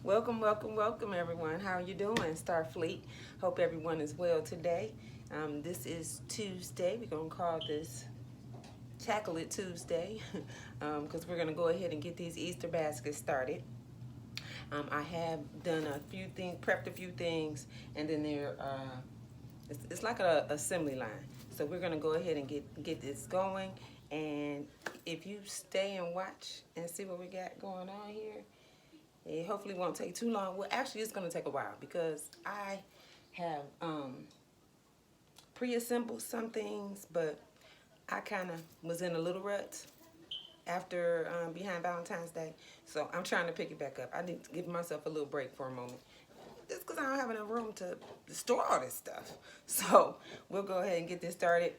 Welcome, welcome, welcome everyone. How are you doing, Starfleet? Hope everyone is well today. This is Tuesday. We're going to call this Tackle It Tuesday because we're going to go ahead and get these Easter baskets started. I have done a few things, prepped a few things, and then it's like an assembly line. So we're going to go ahead and get this going. And if you stay and watch and see what we got going on here, it hopefully won't take too long. Well, actually, it's going to take a while because I have pre-assembled some things, but I kind of was in a little rut after behind Valentine's Day. So I'm trying to pick it back up. I need to give myself a little break for a moment. Just because I don't have enough room to store all this stuff. So we'll go ahead and get this started.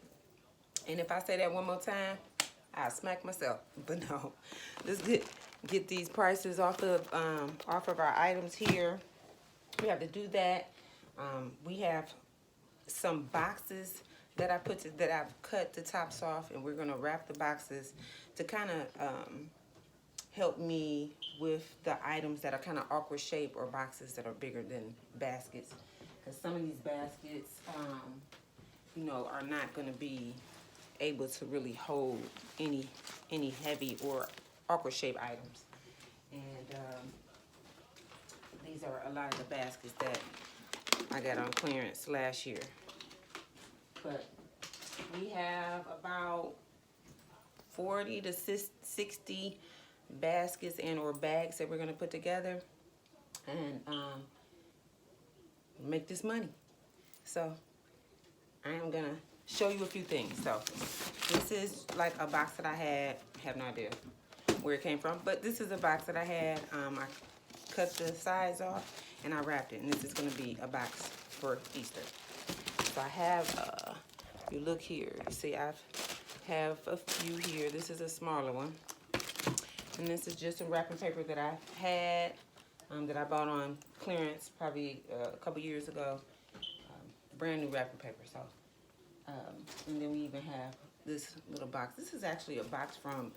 And if I say that one more time, I'll smack myself. But no, let's get these prices off of our items here. We have to do that. We have some boxes that I've cut the tops off, and we're gonna wrap the boxes to kind of help me with the items that are kind of awkward shape or boxes that are bigger than baskets. Because some of these baskets, you know, are not gonna be able to really hold any heavy or awkward shape items. And these are a lot of the baskets that I got on clearance last year. But we have about 40 to 60 baskets and or bags that we're going to put together and make this money. So I am going to show you a few things. So this is like a box that I have no idea where it came from, but this is a box that I had. I cut the sides off and I wrapped it, and this is going to be a box for Easter. So I have, if you look here, you see I have a few here. This is a smaller one, and this is just some wrapping paper that I had, that I bought on clearance probably a couple years ago. Brand new wrapping paper. So, and then we even have this little box. This is actually a box from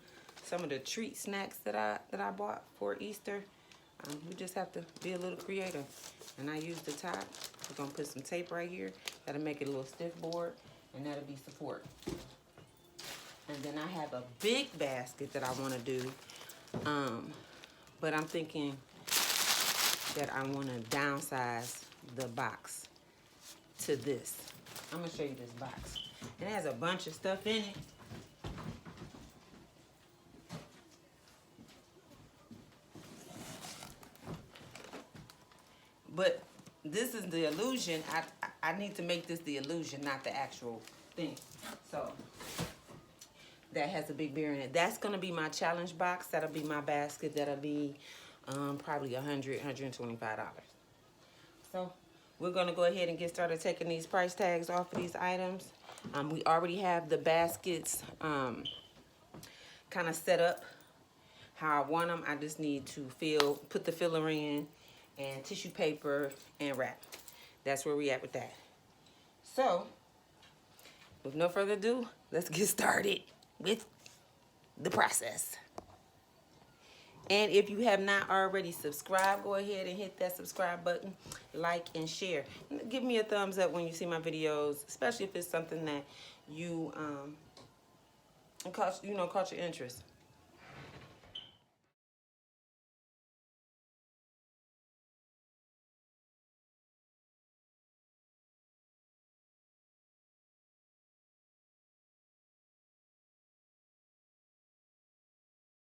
some of the treat snacks that I bought for Easter. We just have to be a little creative. And I use the top. We're gonna put some tape right here. That'll make it a little stiff board, and that'll be support. And then I have a big basket that I want to do, but I'm thinking that I want to downsize the box to this. I'm gonna show you this box. It has a bunch of stuff in it. But this is the illusion. I need to make this the illusion, not the actual thing. So that has a big bear in it. That's going to be my challenge box. That'll be my basket. That'll be probably $100, $125. So we're going to go ahead and get started taking these price tags off of these items. We already have the baskets kind of set up how I want them. I just need to put the filler in, and tissue paper and wrap. That's where we at with that. So, with no further ado, let's get started with the process. And if you have not already subscribed, go ahead and hit that subscribe button, like and share. Give me a thumbs up when you see my videos, especially if it's something that you caught your interest.